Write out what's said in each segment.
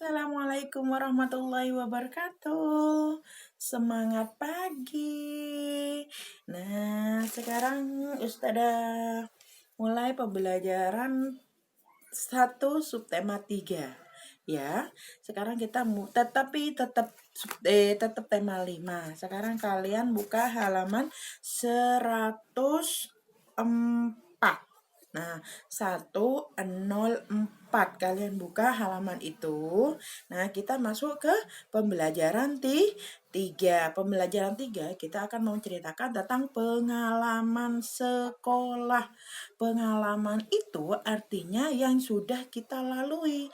Assalamualaikum warahmatullahi wabarakatuh. Semangat pagi. Nah, sekarang Ustazah mulai pembelajaran satu subtema 3. Ya, sekarang kita tetap tema 5. Sekarang kalian buka halaman 104. Nah, 104 kalian buka halaman itu. Nah, kita masuk ke pembelajaran 3. Pembelajaran 3 kita akan menceritakan tentang pengalaman sekolah. Pengalaman itu artinya yang sudah kita lalui,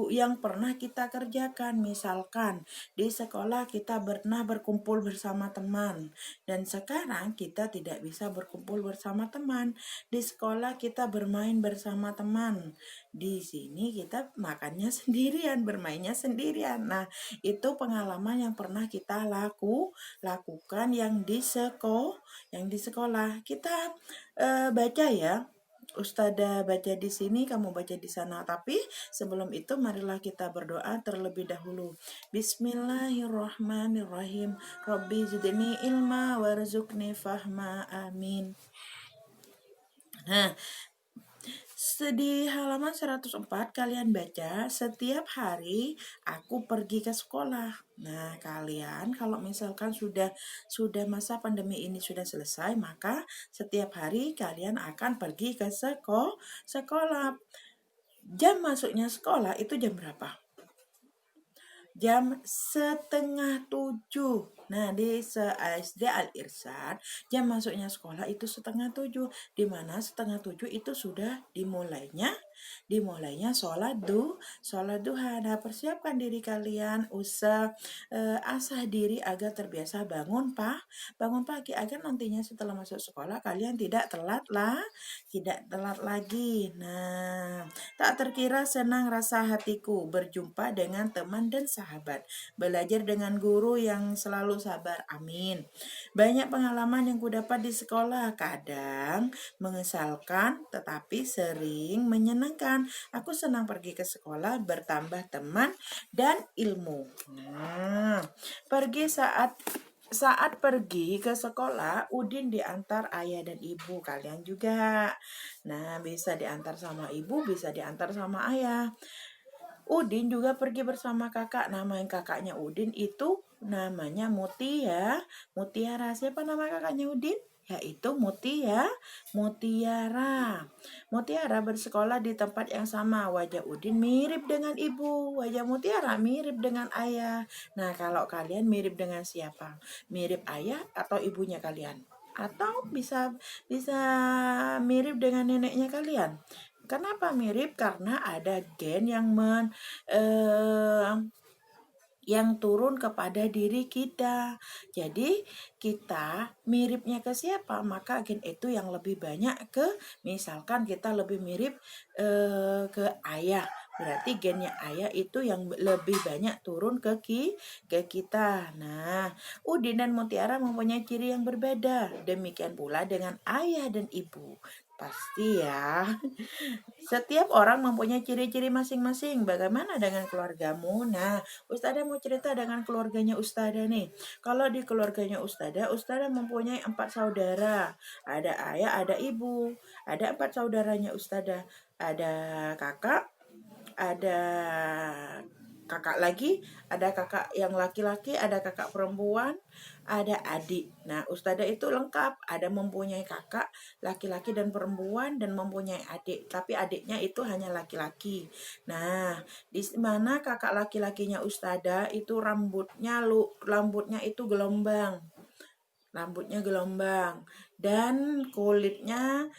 yang pernah kita kerjakan. Misalkan di sekolah kita pernah berkumpul bersama teman, dan sekarang kita tidak bisa berkumpul bersama teman. Di sekolah kita bermain bersama teman. Di sini kita makannya sendirian, bermainnya sendirian. Nah, itu pengalaman yang pernah kita lakukan yang di sekolah. Kita baca ya. Ustazah baca di sini, kamu baca di sana. Tapi sebelum itu marilah kita berdoa terlebih dahulu. Bismillahirrahmanirrahim. Rabbi zidni ilma warzuqni fahma. Amin. Nah, di halaman 104 kalian baca, setiap hari aku pergi ke sekolah. Nah, kalian kalau misalkan sudah masa pandemi ini sudah selesai, maka setiap hari kalian akan pergi ke sekolah. Jam masuknya sekolah itu jam berapa? Jam 6:30. Nah, di SD Al-Irsyad, jam masuknya sekolah itu 6:30. Di mana 6:30 itu sudah dimulainya sholat duha. Nah, persiapkan diri kalian, asah diri agar terbiasa bangun pagi agar nantinya setelah masuk sekolah kalian tidak telat lagi. Nah, tak terkira senang rasa hatiku berjumpa dengan teman dan sahabat, belajar dengan guru yang selalu sabar. Amin. Banyak pengalaman yang kudapat di sekolah, kadang mengesalkan tetapi sering menyenangkan. Aku senang pergi ke sekolah, bertambah teman dan ilmu. Nah, saat pergi ke sekolah, Udin diantar ayah dan ibu. Kalian juga. Nah, bisa diantar sama ibu, bisa diantar sama ayah. Udin juga pergi bersama kakak. Nama yang kakaknya Udin itu namanya Mutiara. Siapa nama kakaknya Udin? Yaitu Mutiara. Mutiara bersekolah di tempat yang sama. Wajah Udin mirip dengan ibu, wajah Mutiara mirip dengan ayah. Nah, kalau kalian mirip dengan siapa? Mirip ayah atau ibunya kalian? Atau bisa mirip dengan neneknya kalian? Kenapa mirip? Karena ada gen yang turun kepada diri kita. Jadi kita miripnya ke siapa? Maka gen itu yang lebih banyak misalkan kita lebih mirip ke ayah. Berarti gennya ayah itu yang lebih banyak turun ke kita. Nah, Udin dan Mutiara mempunyai ciri yang berbeda. Demikian pula dengan ayah dan ibu. Pasti ya. Setiap orang mempunyai ciri-ciri masing-masing. Bagaimana dengan keluargamu? Nah, Ustazah mau cerita dengan keluarganya Ustazah nih. Kalau di keluarganya Ustazah mempunyai 4 saudara. Ada ayah, ada ibu. Ada 4 saudaranya Ustazah. Ada kakak, ada kakak lagi, ada kakak yang laki-laki, ada kakak perempuan, ada adik. Nah, Ustazah itu lengkap, ada mempunyai kakak laki-laki dan perempuan dan mempunyai adik, tapi adiknya itu hanya laki-laki. Nah, di mana kakak laki-lakinya Ustazah itu rambutnya itu gelombang. Rambutnya gelombang dan kulitnya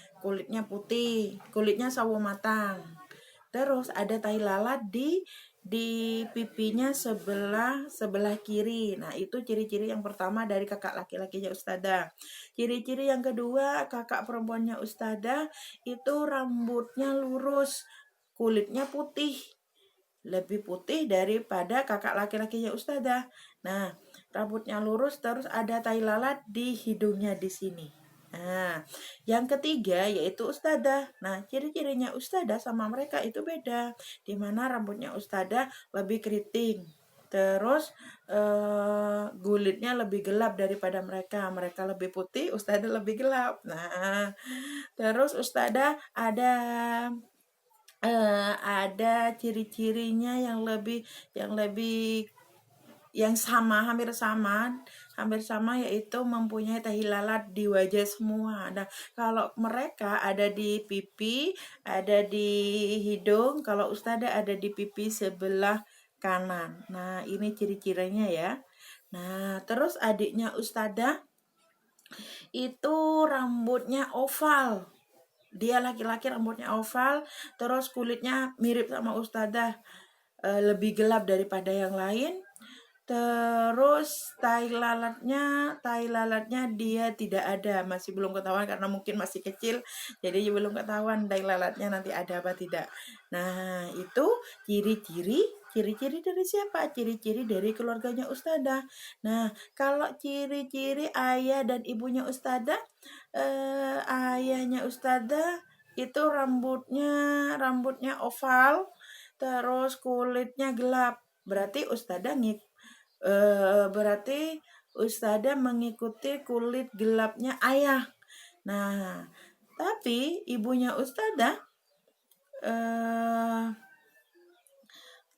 putih, kulitnya sawo matang. Terus ada tai lalat di pipinya sebelah kiri. Nah, itu ciri-ciri yang pertama dari kakak laki-lakinya Ustazah. Ciri-ciri yang kedua, kakak perempuannya Ustazah itu rambutnya lurus, kulitnya putih. Lebih putih daripada kakak laki-lakinya Ustazah. Nah, rambutnya lurus, terus ada tai lalat di hidungnya di sini. Nah, yang ketiga yaitu ustadzah. Nah, ciri-cirinya ustadzah sama mereka itu beda. Di mana rambutnya ustadzah lebih keriting. Terus gulitnya lebih gelap daripada mereka. Mereka lebih putih, ustadzah lebih gelap. Nah, terus ustadzah ada ciri-cirinya yang sama, hampir sama yaitu mempunyai tahi lalat di wajah semua. Nah, kalau mereka ada di pipi, ada di hidung, kalau ustadzah ada di pipi sebelah kanan. Nah, ini ciri-cirinya ya. Nah, terus adiknya ustadzah itu rambutnya oval. Dia laki-laki rambutnya oval, terus kulitnya mirip sama ustadzah, lebih gelap daripada yang lain. Terus tai lalatnya dia tidak ada, masih belum ketahuan karena mungkin masih kecil, jadi belum ketahuan tai lalatnya nanti ada apa tidak. Nah, itu ciri-ciri dari siapa? Ciri-ciri dari keluarganya ustadzah. Nah, kalau ciri-ciri ayah dan ibunya ustadzah, ayahnya ustadzah itu rambutnya oval, terus kulitnya gelap. Berarti ustadzah mengikuti kulit gelapnya ayah. Nah, tapi ibunya ustadzah eh,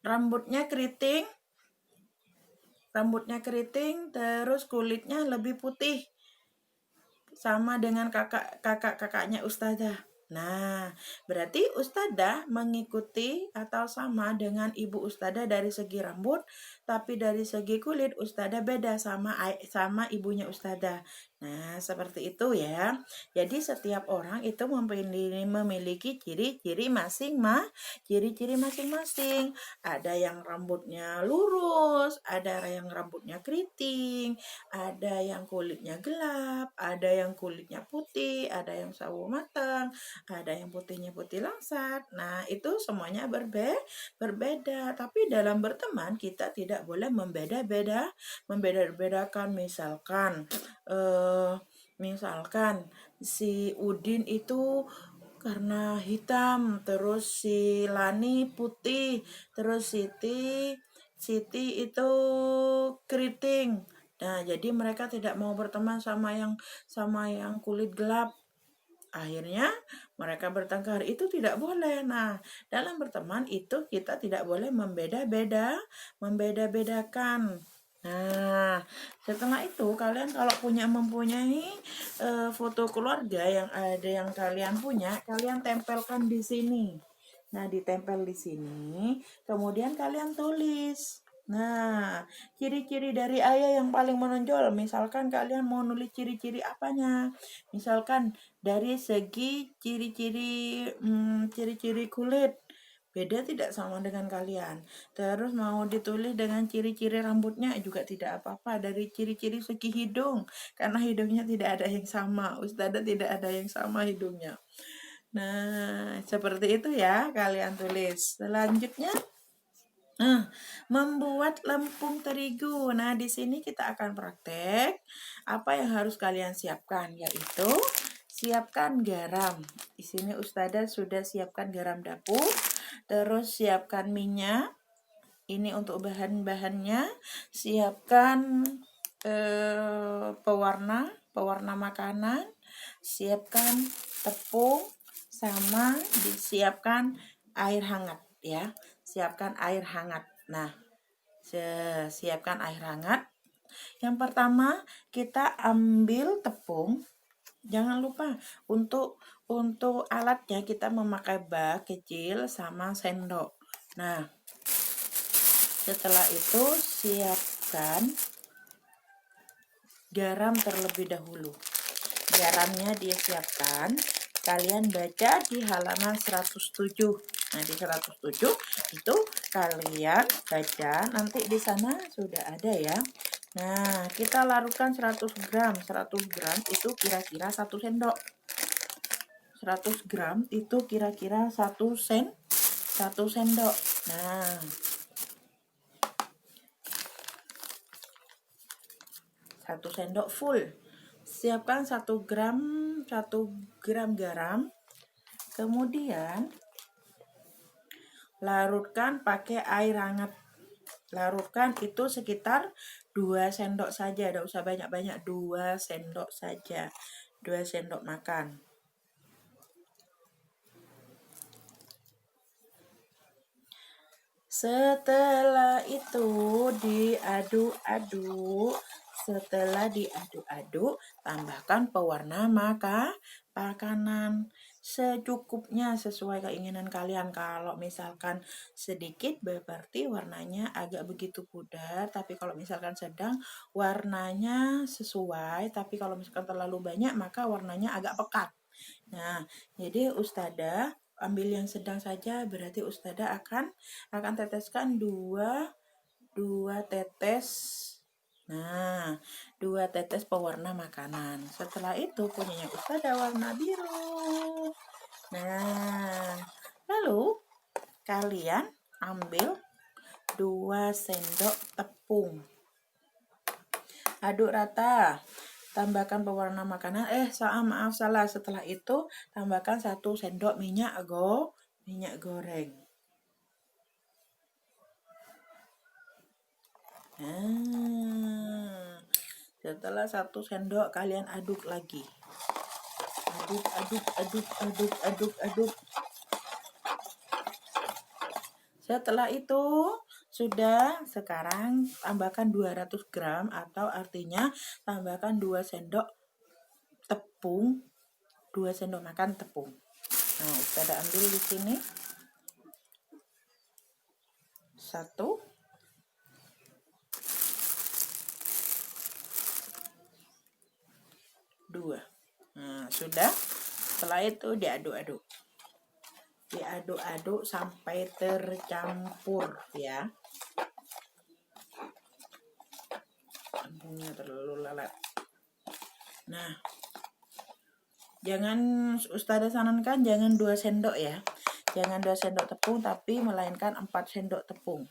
rambutnya keriting, terus kulitnya lebih putih, sama dengan kakaknya ustadzah. Nah, berarti ustadzah mengikuti atau sama dengan ibu ustadzah dari segi rambut, tapi dari segi kulit ustadzah beda sama ibunya ustadzah. Nah, seperti itu ya. Jadi setiap orang itu memiliki ciri-ciri masing-masing. Ada yang rambutnya lurus, ada yang rambutnya keriting, ada yang kulitnya gelap, ada yang kulitnya putih, ada yang sawo matang, ada yang putihnya putih langsat. Nah, itu semuanya berbeda. Tapi dalam berteman kita tidak boleh membeda-bedakan. Misalkan si Udin itu karena hitam, terus si Lani putih, terus Siti itu keriting. Nah, jadi mereka tidak mau berteman sama yang kulit gelap. Akhirnya mereka bertengkar. Itu tidak boleh. Nah, dalam berteman itu kita tidak boleh membeda-bedakan. Nah, setelah itu kalian kalau mempunyai foto keluarga yang ada yang kalian punya, kalian tempelkan di sini. Nah, ditempel di sini, kemudian kalian tulis. Nah, ciri-ciri dari ayah yang paling menonjol, misalkan kalian mau nulis ciri-ciri apanya. Misalkan dari segi ciri-ciri kulit, beda tidak sama dengan kalian. Terus mau ditulis dengan ciri-ciri rambutnya juga tidak apa-apa. Dari ciri-ciri segi hidung, karena hidungnya tidak ada yang sama. Ustadzah tidak ada yang sama hidungnya. Nah, seperti itu ya kalian tulis. Selanjutnya, membuat lempung terigu. Nah, di sini kita akan praktek apa yang harus kalian siapkan, yaitu siapkan garam. Di sini ustadzah sudah siapkan garam dapur. Terus siapkan minyak. Ini untuk bahan-bahannya. Siapkan pewarna makanan. Siapkan tepung, sama disiapkan air hangat ya. Siapkan air hangat. Nah, siapkan air hangat. Yang pertama kita ambil tepung. Jangan lupa untuk alatnya kita memakai bak kecil sama sendok. Nah, setelah itu siapkan garam terlebih dahulu. Garamnya dia siapkan. Kalian baca di halaman 107. Nah, di 107 itu kalian baca, nanti di sana sudah ada ya. Nah, kita larutkan 100 gram. 100 gram itu kira-kira 1 sendok. 100 gram itu kira-kira 1 sendok. Nah, 1 sendok full. Siapkan 1 gram garam. Kemudian larutkan pakai air hangat. Larutkan itu sekitar 2 sendok saja, tidak usah banyak-banyak, 2 sendok saja. 2 sendok makan. Setelah itu diaduk-aduk. Setelah diaduk-aduk, tambahkan pewarna makanan secukupnya sesuai keinginan kalian. Kalau misalkan sedikit berarti warnanya agak begitu pudar, tapi kalau misalkan sedang warnanya sesuai, tapi kalau misalkan terlalu banyak maka warnanya agak pekat. Nah, jadi Ustadzah ambil yang sedang saja, berarti Ustadzah akan teteskan 2 tetes. Nah, 2 tetes pewarna makanan. Setelah itu punyanya Ustadzah warna biru. Nah, lalu kalian ambil 2 sendok tepung. Aduk rata. Tambahkan pewarna makanan. Maaf salah. Setelah itu tambahkan 1 sendok minyak goreng. Nah, setelah 1 sendok kalian aduk lagi. Aduk. Setelah itu sudah, sekarang tambahkan 200 gram atau artinya tambahkan 2 sendok tepung, 2 sendok makan tepung. Nah, Ustadzah ambil di sini 1, 2. Nah, sudah. Setelah itu diaduk-aduk. Diaduk-aduk sampai tercampur ya. Tepungnya terlalu lalat. Nah, jangan Ustadzah sarankan jangan 2 sendok ya. Jangan 2 sendok tepung tapi melainkan 4 sendok tepung.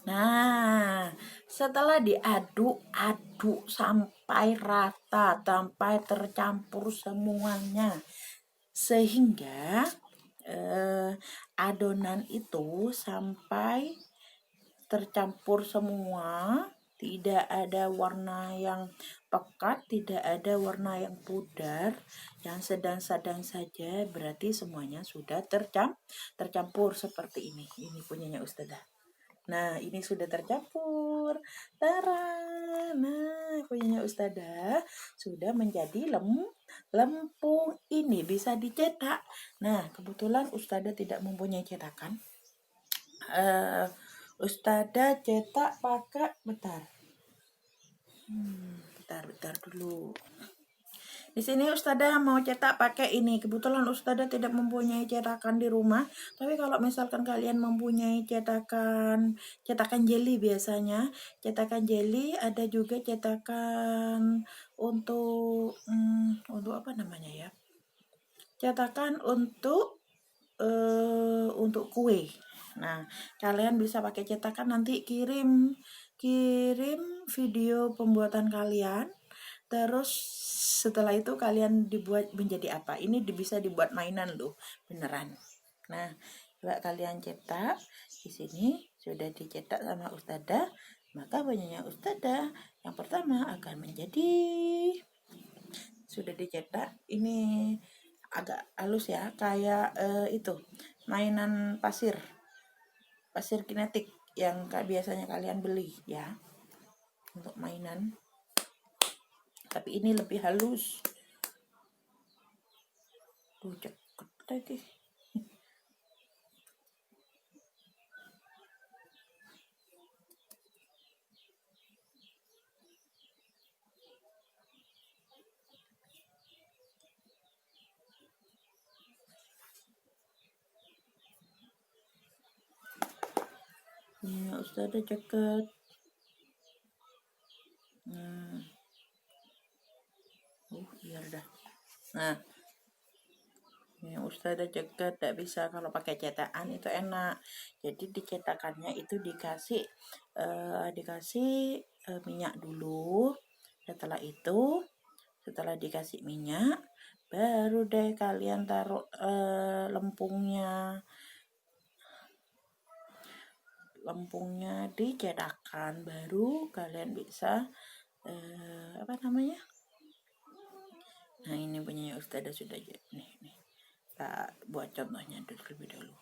Nah, setelah diaduk-aduk sampai rata, sampai tercampur semuanya, sehingga adonan itu sampai tercampur semua, tidak ada warna yang pekat, tidak ada warna yang pudar, yang sedang-sedang saja, berarti semuanya sudah tercampur seperti ini. Ini punyanya Ustadzah. Nah, ini sudah tercampur. Tara. Nah, punyanya Ustadzah sudah menjadi lempung. Ini bisa dicetak. Nah, kebetulan Ustadzah tidak mempunyai cetakan. Ustadzah cetak pakai bentar dulu. Di sini Ustadzah mau cetak pakai ini. Kebetulan Ustadzah tidak mempunyai cetakan di rumah. Tapi kalau misalkan kalian mempunyai cetakan jeli biasanya. Cetakan jeli, ada juga cetakan untuk apa namanya ya? Cetakan untuk kue. Nah, kalian bisa pakai cetakan, nanti kirim video pembuatan kalian. Terus setelah itu kalian dibuat menjadi apa? Ini bisa dibuat mainan loh, beneran. Nah, coba kalian cetak. Di sini sudah dicetak sama Ustadzah. Maka punyanya Ustadzah yang pertama akan menjadi, sudah dicetak. Ini agak halus ya, kayak itu mainan pasir kinetik yang biasanya kalian beli ya untuk mainan. Tapi ini lebih halus. Tuh cepet lagi. Ya, Ustadzah ceket. Ustazah juga tidak bisa kalau pakai cetakan itu enak. Jadi dicetakannya itu dikasih minyak dulu. Setelah dikasih minyak, baru deh kalian taruh lempungnya dicetakan, baru kalian bisa apa namanya. Nah, ini punya Ustazah sudah nih. Kita buat contohnya terlebih dahulu.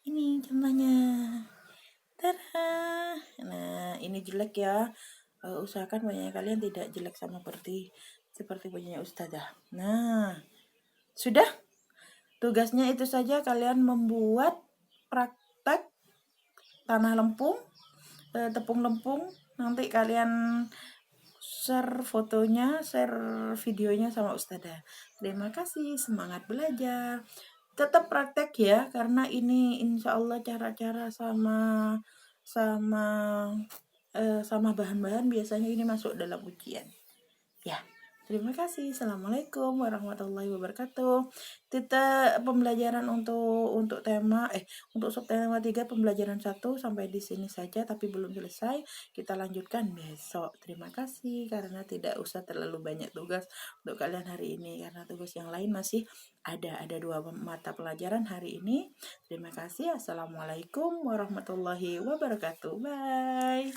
Ini contohnya. Tada. Nah, ini jelek ya. Usahakan punya kalian tidak jelek sama seperti punya Ustazah. Nah, sudah. Tugasnya itu saja, kalian membuat praktek tanah lempung, tepung lempung. Nanti kalian share fotonya, share videonya sama Ustazah. Terima kasih, semangat belajar. Tetap praktek ya, karena ini insya Allah cara-cara sama bahan-bahan biasanya ini masuk dalam ujian. Ya, terima kasih. Assalamualaikum warahmatullahi wabarakatuh. Kita pembelajaran untuk subtema 3 pembelajaran 1 sampai di sini saja, tapi belum selesai. Kita lanjutkan besok. Terima kasih karena tidak usah terlalu banyak tugas untuk kalian hari ini, karena tugas yang lain masih ada 2 mata pelajaran hari ini. Terima kasih. Assalamualaikum warahmatullahi wabarakatuh. Bye.